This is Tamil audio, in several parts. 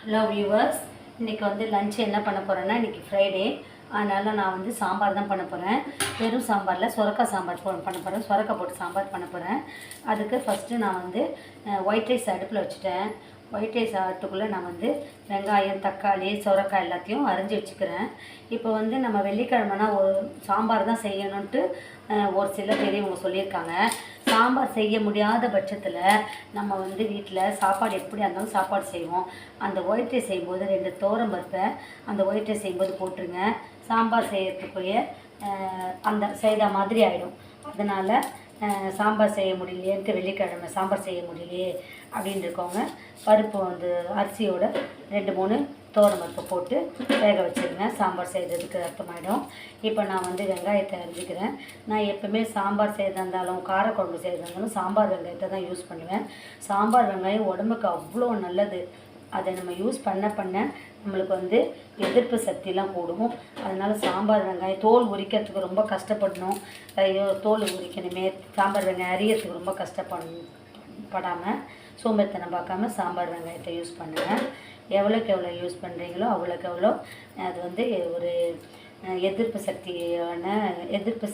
ஹலோ வியூவர்ஸ், இன்றைக்கி வந்து லஞ்ச் என்ன பண்ண போகிறேன்னா, இன்றைக்கி ஃப்ரைடே, அதனால் நான் வந்து சாம்பார் தான் பண்ண போகிறேன். வெறும் சாம்பாரில் சொரக்காய் சாம்பார் பண்ண போகிறேன். சொரக்காய் போட்டு சாம்பார் பண்ண போகிறேன். அதுக்கு ஃபஸ்ட்டு நான் வந்து ஒயிட் ரைஸ் அடுப்பில் வச்சுட்டேன். ஒயிட் ரைஸ் ஆகிறதுக்குள்ளே நான் வந்து வெங்காயம், தக்காளி, சொரக்காய் எல்லாத்தையும் அரிஞ்சு வச்சுக்கிறேன். இப்போ வந்து நம்ம வெள்ளிக்கிழமைனா ஒரு சாம்பார் தான் செய்யணுன்ட்டு ஒரு சில பெரியவங்க சொல்லியிருக்காங்க. சாம்பார் செய்ய முடியாத பட்சத்தில் நம்ம வந்து வீட்டில் சாப்பாடு எப்படியா இருந்தாலும் சாப்பாடு செய்வோம். அந்த ஒயிட் ரைஸ் செய்யும்போது 2 தோரம் பருப்பை அந்த ஒயிட் ரைஸ் செய்யும்போது போட்டுருங்க. சாம்பார் செய்யறதுக்குள்ளே அந்த செய்த மாதிரி ஆகிடும். அதனால் சாம்பார் செய்ய முடியலையேன்ட்டு வெள்ளிக்கிழமை சாம்பார் செய்ய முடியலையே அப்படின்னு இருக்கவங்க பருப்பு வந்து அரிசியோட 2-3 தோரம் பருப்பை போட்டு வேக வச்சுருங்க. சாம்பார் செய்கிறதுக்கு அர்த்தமாயிடும். இப்போ நான் வந்து வெங்காயத்தை அரிஞ்சிக்கிறேன். நான் எப்போவுமே சாம்பார் செய்கிறதா இருந்தாலும் காரக்குழம்பு செய்கிறதா இருந்தாலும் சாம்பார் வெங்காயத்தை தான் யூஸ் பண்ணுவேன். சாம்பார் வெங்காயம் உடம்புக்கு அவ்வளோ நல்லது. அதை நம்ம யூஸ் பண்ண நம்மளுக்கு வந்து எதிர்ப்பு சக்திலாம் கூடும். அதனால் சாம்பார் வெங்காயம் தோல் உரிக்கிறதுக்கு ரொம்ப கஷ்டப்படணும். ஐயோ தோல் உரிக்கணுமே, சாம்பார் வெங்காயம் அரியறதுக்கு ரொம்ப கஷ்டப்படாமல் சோம்பேறித்தனம் பார்க்காம சாம்பார் வெங்காயத்தை யூஸ் பண்ணுவேன். எவ்வளோக்கு எவ்வளோ யூஸ் பண்ணுறீங்களோ அவ்வளோக்கு எவ்வளோ அது வந்து ஒரு எதிர்ப்பு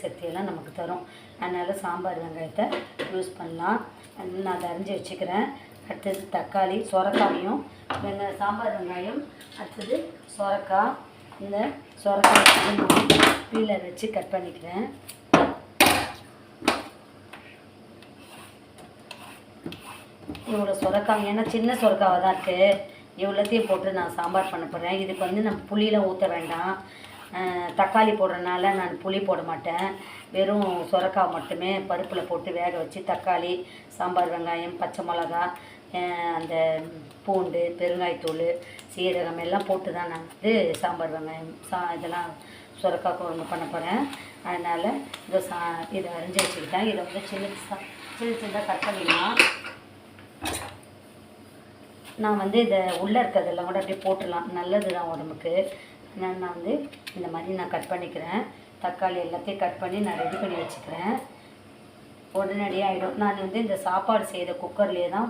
சக்தியெல்லாம் நமக்கு தரும். அதனால் சாம்பார் வெங்காயத்தை யூஸ் பண்ணலாம். நான் அதை அரிஞ்சு வச்சுக்கிறேன். அடுத்தது தக்காளி, சொரக்காயும் சாம்பார் வெங்காயம், அடுத்தது சொரக்காய். இந்த சொரக்காய் நான் பீலர் வச்சு கட் பண்ணிக்கிறேன். இவ்வளோ சொரக்காய், ஏன்னா சின்ன சொரக்காவை தான் இருக்குது, இவ்வளோத்தையும் போட்டு நான் சாம்பார் பண்ண போகிறேன். இதுக்கு வந்து நம்ம புளியெலாம் ஊற்ற வேண்டாம். தக்காளி போடுறதுனால நான் புளி போட மாட்டேன். வெறும் சொரக்காய் மட்டுமே பருப்பில் போட்டு வேக வச்சு தக்காளி, சாம்பார் வெங்காயம், பச்சை மிளகா, அந்த பூண்டு, பெருங்காயத்தூள், சீரகம் எல்லாம் போட்டு தான் நான் வந்து சாம்பார் வெங்காயம் இதெல்லாம் சொரக்காய் குழம்பு பண்ண போகிறேன். அதனால் இதை அரிஞ்சு வச்சுக்கிட்டேன். இதை வந்து சின்னதாக கட் பண்ணிடலாம். நான் வந்து இதை உள்ளே இருக்கிறதெல்லாம் கூட அப்படியே போட்டுடலாம், நல்லது தான் உடம்புக்கு. நான் வந்து இந்த மாதிரி நான் கட் பண்ணிக்கிறேன். தக்காளி எல்லாத்தையும் கட் பண்ணி நான் ரெடி பண்ணி வச்சுக்கிறேன். உடனடியாக ஆகிடும். நான் வந்து இந்த சாப்பாடு செய்த குக்கர்லேயே தான்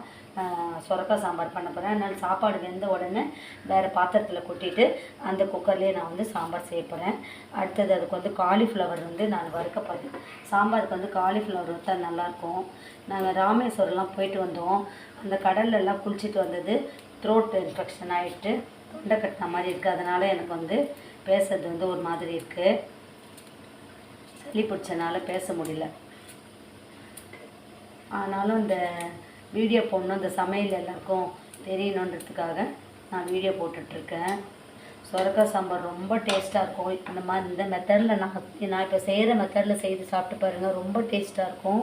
சொரக்காய் சாம்பார் பண்ண போகிறேன். அதனால் சாப்பாடு வெந்த உடனே வேறு பாத்திரத்தில் கொட்டிட்டு அந்த குக்கர்லேயே நான் வந்து சாம்பார் செய்ய போகிறேன். அடுத்தது அதுக்கு வந்து காலிஃப்ளவர் வந்து நான் வறுக்க போகிறேன். சாம்பாருக்கு வந்து காலிஃப்ளவர் வறுத்தா நல்லாயிருக்கும். நாங்கள் ராமேஸ்வரம்லாம் போயிட்டு வந்தோம். அந்த கடல்லெல்லாம் குளிச்சுட்டு வந்தது த்ரோட் இன்ஃபெக்ஷன் ஆகிட்டு தொண்டை கட்டின மாதிரி இருக்குது. அதனால் எனக்கு வந்து பேசுறது வந்து ஒரு மாதிரி இருக்குது. சளி பிடிச்சனால பேச முடியல. ஆனாலும் இந்த வீடியோ போடணும், இந்த சமையல் எல்லாருக்கும் தெரியணுன்றதுக்காக நான் வீடியோ போட்டுட்ருக்கேன். சொரக்காய் சாம்பார் ரொம்ப டேஸ்ட்டாக இருக்கும். இந்த மெத்தடில் நான் இப்போ செய்கிற மெத்தடில் செய்து சாப்பிட்டு பாருங்கள், ரொம்ப டேஸ்ட்டாக இருக்கும்.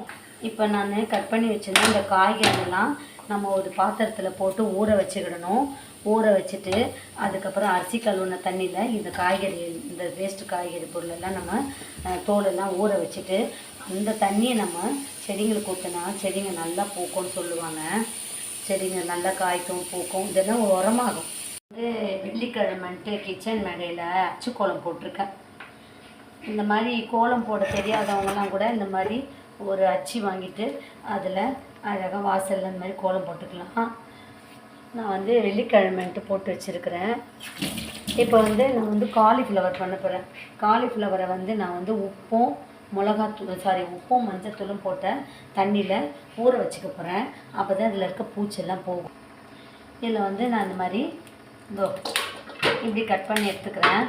இப்போ நான் கட் பண்ணி வச்சுருந்தேன். இந்த காய்கறிலாம் நம்ம ஒரு பாத்திரத்தில் போட்டு ஊற வச்சுக்கிடணும். ஊற வச்சுட்டு அதுக்கப்புறம் அரிசி கழுவுன தண்ணியில் இந்த காய்கறி, இந்த வேஸ்ட்டு காய்கறி பொருளெல்லாம் நம்ம தோலெல்லாம் ஊற வச்சுட்டு அந்த தண்ணியை நம்ம செடிங்களுக்கு ஊற்றினா செடிங்க நல்லா பூக்கும்னு சொல்லுவாங்க. செடிங்க நல்லா காய்க்கும், பூக்கும். இதெல்லாம் உரமாகும். வந்து வெள்ளிக்கிழமைன்ட்டு கிச்சன் மேடையில் அச்சு கோலம் போட்டிருக்கேன். இந்த மாதிரி கோலம் போட தெரியாதவங்கலாம் கூட இந்த மாதிரி ஒரு அச்சு வாங்கிட்டு அதில் அழகாக வாசலில் இந்த மாதிரி கோலம் போட்டுக்கலாம். நான் வந்து வெள்ளிக்கிழமைன்ட்டு போட்டு வச்சுருக்கிறேன். இப்போ வந்து நான் வந்து காலிஃப்ளவர் பண்ண போகிறேன். காலிஃப்ளவரை வந்து நான் வந்து உப்பும் மஞ்சத்தூளும் போட்ட தண்ணியில் ஊற வச்சுக்க போகிறேன். அப்போ தான் அதில் இருக்க பூச்செல்லாம் போகும். இதில் வந்து நான் இந்த மாதிரி இப்படி கட் பண்ணி எடுத்துக்கிறேன்.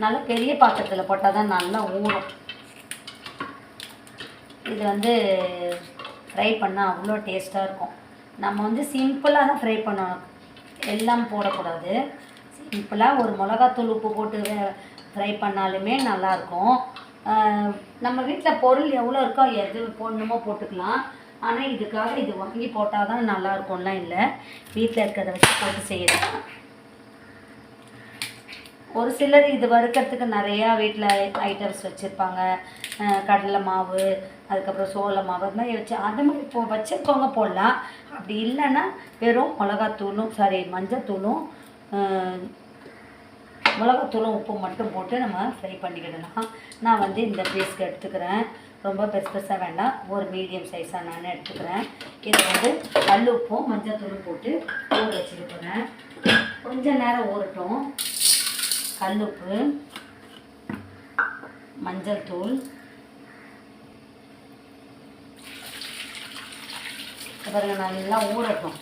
நல்லா பெரிய பாத்திரத்தில் போட்டால் தான் நல்லா ஊறும். இது வந்து ஃப்ரை பண்ணால் அவ்வளோ டேஸ்ட்டாக இருக்கும். நம்ம வந்து சிம்பிளாக தான் ஃப்ரை பண்ணணும், எல்லாம் போடக்கூடாது. சிம்பிளாக ஒரு மிளகாத்தூள் உப்பு போட்டு ஃப்ரை பண்ணாலுமே நல்லாயிருக்கும். நம்ம வீட்டில் பொருள் எவ்வளோ இருக்கோ எது போடணுமோ போட்டுக்கலாம். ஆனால் இதுக்காக இது வாங்கி போட்டால் தான் நல்லாயிருக்கும்லாம் இல்லை, வீட்டில் இருக்கிறத வச்சு போட்டு செய்யலாம். ஒரு சிலர் இது வறுக்கிறதுக்கு நிறையா வீட்டில் ஐட்டம்ஸ் வச்சுருப்பாங்க. கடலை மாவு, அதுக்கப்புறம் சோள மாவு, அது மாதிரி வச்சு அது மாதிரி வச்சுருக்கவங்க போடலாம். அப்படி இல்லைன்னா வெறும் மஞ்சத்தூளும் மிளகாத்தூளும் உப்பு மட்டும் போட்டு நம்ம ஃப்ரை பண்ணிக்கிடலாம். நான் வந்து இந்த பீஸ்க்கு எடுத்துக்கிறேன். ரொம்ப பெருசாக வேண்டாம், ஒரு மீடியம் சைஸாக நான் எடுத்துக்கிறேன். இதை வந்து கல் உப்பும் மஞ்சத்தூளும் போட்டு ஊற வச்சுட்டு போகிறேன். கொஞ்ச நேரம் ஊறட்டும். கல்லுப்பு, மஞ்சள் தூள், பாருங்க நல்லா ஊறட்டும்.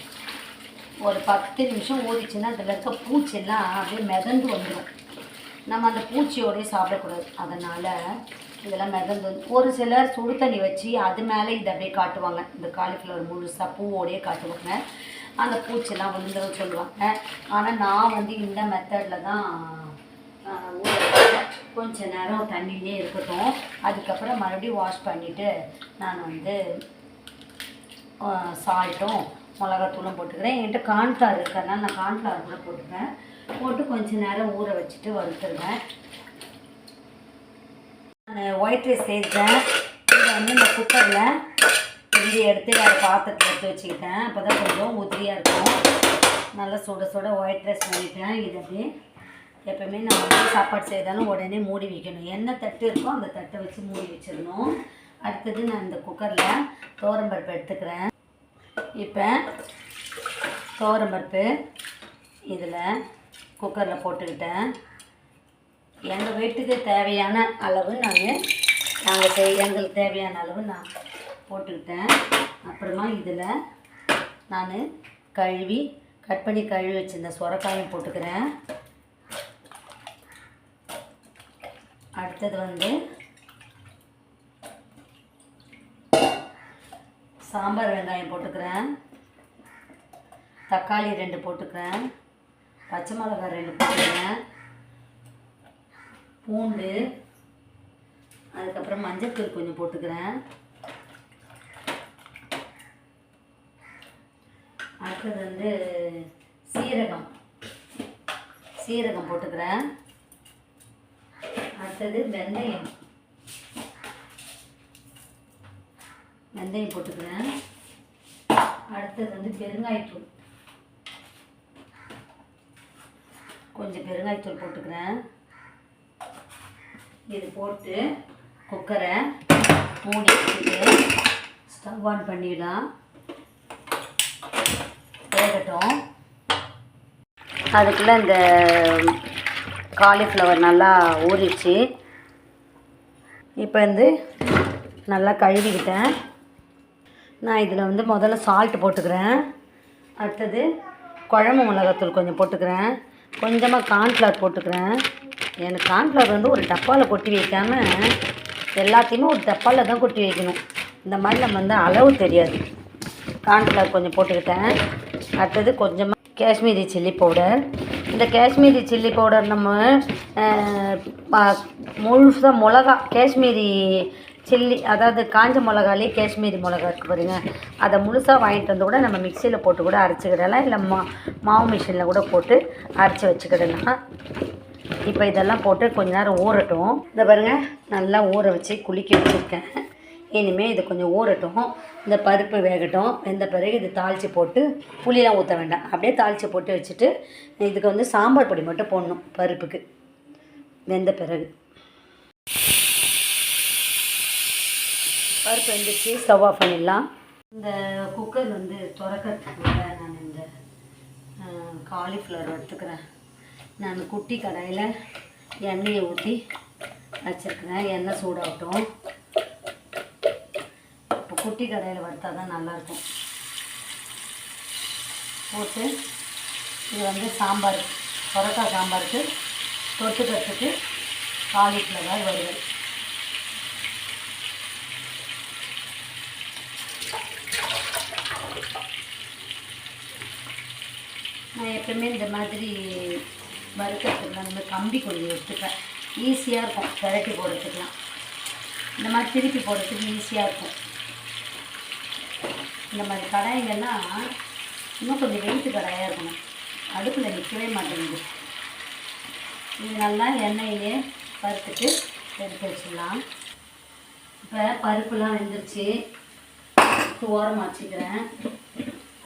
ஒரு 10 நிமிஷம் ஊறிச்சுன்னா அதில் இருக்க பூச்சியெல்லாம் அப்படியே மிதந்து வந்துடும். நம்ம அந்த பூச்சியோடய சாப்பிடக்கூடாது. அதனால் இதெல்லாம் மிதந்து ஒரு சிலர் சுடு தண்ணி வச்சு அது மேலே இதை அப்படியே காட்டுவாங்க. இந்த காலிஃப்ளவர் முழுசாக பூவோடையே காட்டுவாங்க. அந்த பூச்சியெல்லாம் விழுந்துடும் சொல்லுவாங்க. ஆனால் நான் வந்து இந்த மெத்தடில் தான் கொஞ்ச நேரம் தண்ணியிலே இருக்கட்டும். அதுக்கப்புறம் மறுபடியும் வாஷ் பண்ணிவிட்டு நான் வந்து சால்ட்டும் மிளகாத்தூளும் போட்டுக்கிறேன். என்கிட்ட கார்ன்ஃப்ளவர் இருக்கிறதுனால நான் கார்ன்ஃப்ளவர் கூட போட்டுக்கிறேன். போட்டு கொஞ்சம் நேரம் ஊற வச்சுட்டு வறுத்துருவேன். நான் ஒயிட் ரைஸ் செய்கிறேன். இதை வந்து இந்த குக்கரில் கிண்டி எடுத்து வேறு பாத்திரத்தில் எடுத்து வச்சுக்கிட்டேன். அப்போ தான் கொஞ்சம் உதிரியாக இருக்கும். நல்லா சுட சுட ஒயிட் ரைஸ் பண்ணிட்டேன். இது அப்படியே எப்போவுமே நம்ம வந்து சாப்பாடு செய்தாலும் உடனே மூடி வைக்கணும். என்ன தட்டு இருக்கோ அந்த தட்டை வச்சு மூடி வச்சிடணும். அடுத்தது நான் இந்த குக்கரில் துவரம்பருப்பு எடுத்துக்கிறேன். இப்போ துவரம்பருப்பு இதில் குக்கரில் போட்டுக்கிட்டேன். எங்கள் வீட்டுக்கு தேவையான அளவு எங்களுக்கு தேவையான அளவு நான் போட்டுக்கிட்டேன். அப்புறமா இதில் நான் கட் பண்ணி கழுவி வச்சுருந்த சுரைக்காயும் போட்டுக்கிறேன். அடுத்தது வந்து சாம்பார் வெங்காயம் போட்டுக்கிறேன். தக்காளி 2 போட்டுக்கிறேன். பச்சை மிளகாய் 2 போட்டுக்கிறேன். பூண்டு, அதுக்கப்புறம் மஞ்சள்தூள் கொஞ்சம் போட்டுக்கிறேன். அடுத்தது வந்து சீரகம் போட்டுக்கிறேன். அடுத்தது வெந்தயம் போட்டுக்கிறேன். அடுத்தது வந்து பெருங்காயத்தூள், கொஞ்சம் பெருங்காயத்தூள் போட்டுக்கிறேன். இது போட்டு குக்கரை மூடி வச்சுட்டு ஸ்டவ் ஆன் பண்ணிடலாம். வேகட்டும். அதுக்குள்ளே இந்த காலிஃப்ளவர் நல்லா ஊறிச்சு. இப்போ வந்து நல்லா கழுவிக்கிட்டேன். நான் இதில் வந்து முதல்ல சால்ட் போட்டுக்கிறேன். அடுத்தது குழம்பு மிளகாத்தூள் கொஞ்சம் போட்டுக்கிறேன். கொஞ்சமாக கார்ன்ஃப்ளவர் போட்டுக்கிறேன். எனக்கு கார்ன்ஃப்ளவர் வந்து ஒரு டப்பாவில் கொட்டி வைக்காமல் எல்லாத்தையுமே ஒரு டப்பாவில் தான் கொட்டி வைக்கணும். இந்த மாதிரி நம்ம வந்து அளவு தெரியாது. கார்ன்ஃப்ளவர் கொஞ்சம் போட்டுக்கிட்டேன். அடுத்தது கொஞ்சமாக காஷ்மீரி சில்லி பவுடர். இந்த காஷ்மீரி சில்லி பவுடர் நம்ம முழுசாக மிளகா காஷ்மீரி சில்லி, அதாவது காஞ்ச மிளகாலே காஷ்மீரி மிளகா இருக்குது பாருங்க, அதை முழுசாக வாங்கிட்டு வந்து கூட நம்ம மிக்சியில் போட்டு கூட அரைச்சிக்கிடலாம். இல்லை மாவு மிஷினில் கூட போட்டு அரைச்சி வச்சுக்கிடலாம். இப்போ இதெல்லாம் போட்டு கொஞ்ச நேரம் ஊறட்டும். இந்த பாருங்கள் நல்லா ஊற வச்சு குளிக்க வச்சுருக்கேன். இனிமேல் இது கொஞ்சம் ஊறட்டும். இந்த பருப்பு வேகட்டும். வெந்த பிறகு இது தாளித்து போட்டு புளியெலாம் ஊற்ற வேண்டாம். அப்படியே தாளித்து போட்டு வச்சுட்டு இதுக்கு வந்து சாம்பார் பொடி மட்டும் போடணும் பருப்புக்கு. வெந்த பிறகு பருப்பு வெந்துச்சு, ஸ்டவ் ஆஃப் பண்ணிடலாம். இந்த குக்கர் வந்து திறக்கிறதுக்குள்ள நான் இந்த காலிஃப்ளவர் எடுத்துக்கிறேன். நான் குட்டி கடாயில் எண்ணெயை ஊற்றி வச்சுருக்கிறேன். எண்ணெய் சூடாகட்டும். இப்போ குட்டி கடாயில் வறுத்தா தான் நல்லாயிருக்கும். போட்டு இது வந்து சாம்பார், சொரக்காய் சாம்பாருக்கு தொட்டுக்கிறதுக்கு காலிஃப்ளவர் வறுவல். நான் எப்பவுமே இந்த மாதிரி வறுக்கிறதுக்கு நம்ம கம்பி கொஞ்சம் எடுத்துப்பேன். ஈஸியாக இருக்கும் விரட்டி போடுறதுக்கெலாம். இந்த மாதிரி திருப்பி போடுறதுக்கு ஈஸியாக இருக்கும். இந்த மாதிரி கடாய்கள்லாம் இன்னும் கொஞ்சம் வெயிட்டு கடாயாக இருக்கணும். அடுப்பில் நிற்கவே மாட்டேங்குது. இது நல்லா எண்ணெயிலே வறுத்துட்டு எடுத்து வச்சிடலாம். இப்போ பருப்புலாம் வெந்துருச்சு, ஓரமாக வச்சுக்கிறேன்.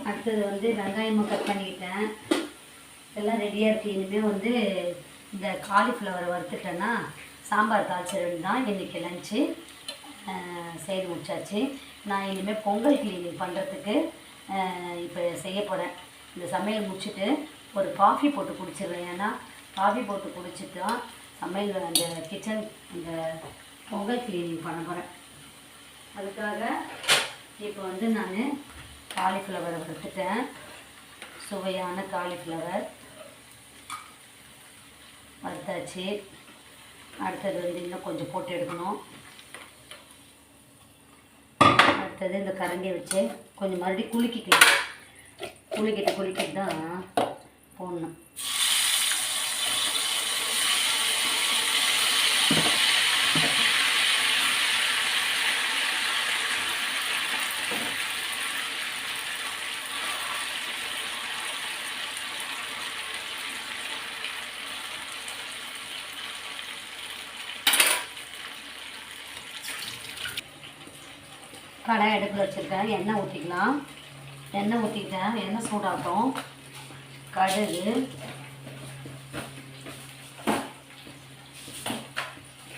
அடுத்தது வந்து வெங்காயமும் கட் பண்ணிக்கிட்டேன். எல்லாம் ரெடியாக இருக்குது. இனிமேல் வந்து இந்த காலிஃப்ளவரை வறுத்துட்டேன்னா சாம்பார் தாளிச்சிருந்து தான் இன்றைக்கி லஞ்சு செய்து முடிச்சாச்சு. நான் இனிமேல் பொங்கல் கிளீனிங் பண்ணுறதுக்கு இப்போ செய்ய போகிறேன். இந்த சமையல் முடிச்சுட்டு ஒரு காஃபி போட்டு குடிச்சிடுவேன். ஏன்னா காஃபி போட்டு குடிச்சிட்டு தான் சமையல் அந்த கிச்சன் அந்த பொங்கல் க்ளீனிங் பண்ண போகிறேன். அதுக்காக இப்போ வந்து நான் காலிஃப்ளவரை வறுத்துட்டேன். சுவையான காலிஃப்ளவர் வறுத்தாச்சு. அடுத்தது வந்து இன்னும் கொஞ்சம் போட்டு எடுக்கணும். அடுத்தது இந்த கரண்டியை வச்சு கொஞ்சம் மறுபடியும் குலுக்கிட்டு தான் போடணும். கடாய் அடுப்பில் வச்சுருக்கேன். எண்ணெய் ஊற்றிக்கலாம். எண்ணெய் ஊற்றிக்கிட்டேன். எண்ணெய் சூடாகட்டும். கடுகு,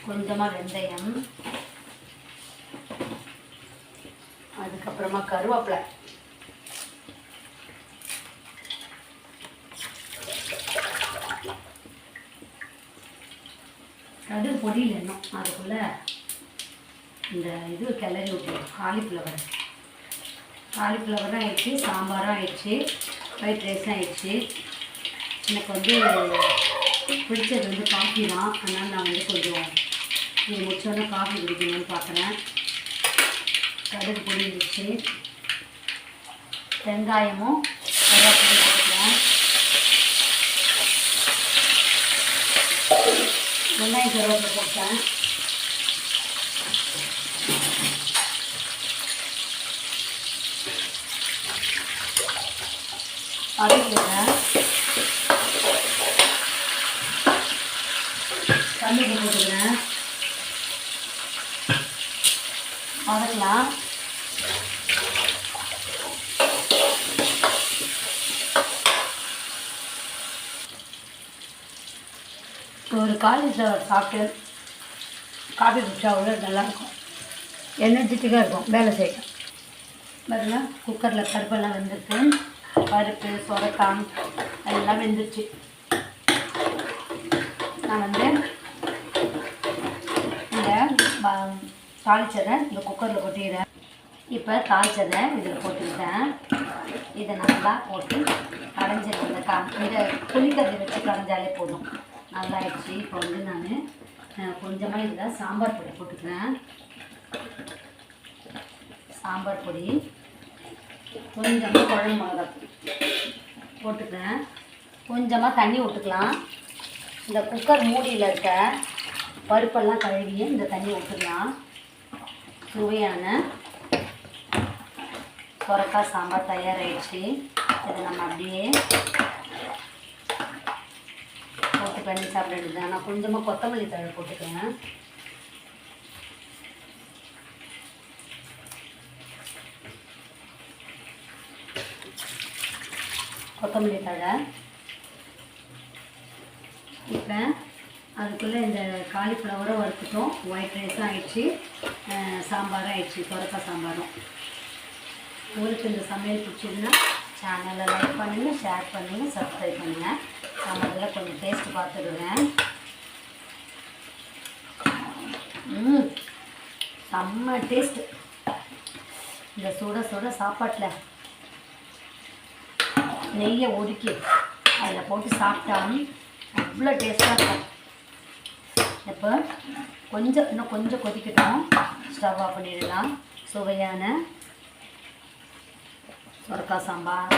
கொஞ்சமாக வெந்தயம், அதுக்கப்புறமா கருவேப்பிலை, கடுகு பொடியில் இன்னும் அதுக்குள்ளே இந்த இது கிளறி விட்டுருவோம். காலிஃப்ளவரும் ஆயிடுச்சு, சாம்பாரும் ஆயிடுச்சு, ஒயிட் ரைஸும் ஆயிடுச்சு. எனக்கு வந்து பிடிச்சது வந்து காஃபி தான். அதனால் நான் வந்து கொஞ்சம் இது முடிச்சோன்னே காஃபி குடிக்கணும்னு பார்க்குறேன். கடுகு பொடிஞ்சிச்சு. வெங்காயமும் கருவேப்பிலையும் போட்டுக்கிறேன். வெங்காயம் கருவேப்பிலை போட்டேன். வதக்கிடுறேன். தண்ணிக்கு போட்டுக்கிறேன். வதக்கலாம். ஒரு காலிஃப்ளவர் சாப்பிட்டு காஃபி குடிச்சா அவ்வளோ நல்லாயிருக்கும். எனர்ஜெட்டிக்காக இருக்கும் வேலை செய்ய. பாருங்க, குக்கரில் பருப்பெல்லாம் வெந்திருக்கு. பருப்பு, சொரக்காய் எல்லாம் வெந்துருச்சு. நான் வந்து இந்த தாளிச்சதை இந்த குக்கரில் கொட்டிடுறேன். இப்போ தாளிச்சதை இதில் போட்டுக்கிட்டேன். இதை நல்லா போட்டு கடைஞ்சிருக்கேன். இதை புளிக்கறி வச்சு கடைஞ்சாலே போதும். நல்லா ஆயிடுச்சு. இப்போ வந்து நான் கொஞ்சமாக இதில் சாம்பார் பொடி போட்டுக்கிறேன். சாம்பார் பொடி, கொஞ்சமாக குழம்பு மிளகாய் போட்டுக்கிறேன். கொஞ்சமாக தண்ணி விட்டுக்கலாம். இந்த குக்கர் மூடியில் இருக்க பருப்பெல்லாம் கழுவி இந்த தண்ணி விட்டுக்கலாம். சுவையான சொரக்காய் சாம்பார் தயாராகிடுச்சு. இதை நம்ம அப்படியே போட்டு பண்ணி சாப்பிடுறது. நான் கொஞ்சமாக கொத்தமல்லி தழை போட்டுக்கிறேன். கொத்தமல்லி தழை. இப்போ அதுக்குள்ளே இந்த காலிஃப்ளவரும் வறுத்துட்டோம். ஒயிட் ரைஸும் ஆயிடுச்சு, சாம்பாரும் ஆயிடுச்சு. சொரக்காய் சாம்பாரும். உங்களுக்கு இந்த சமையல் பிடிச்சதுன்னா சேனலை லைக் பண்ணுங்கள், ஷேர் பண்ணுங்கள், சப்ஸ்கிரைப் பண்ணுங்கள். நான் முதல்ல கொஞ்சம் டேஸ்ட்டு பார்த்துடுவேன். செம்ம டேஸ்ட்டு. இந்த சுட சுட சாப்பாட்டில் நெய்யை ஒதுக்கி அதில் போட்டு சாப்பிட்டா அவ்வளோ டேஸ்ட்டாக இருக்கும். இப்போ இன்னும் கொஞ்சம் கொதிக்கட்டும். ஸ்டவ் ஆஃப் பண்ணிடலாம். சுவையான சொரக்காய் சாம்பார்,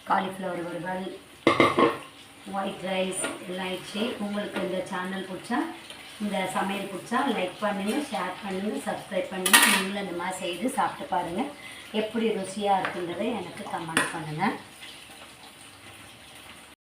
காலிஃப்ளவர் வறுவல், ஒயிட் ரைஸ் எல்லாம் ஆயிடுச்சு. உங்களுக்கு இந்த சேனல் பிடிச்சா, இந்த சமையல் பிடிச்சா லைக் பண்ணுங்கள், ஷேர் பண்ணுங்கள், சப்ஸ்கிரைப் பண்ணுங்கள். நீங்களும் இந்த மாதிரி செய்து சாப்பிட்டு பாருங்கள். எப்படி ருசியாக இருக்குன்றதை எனக்கு கமெண்ட் பண்ணுங்கள்.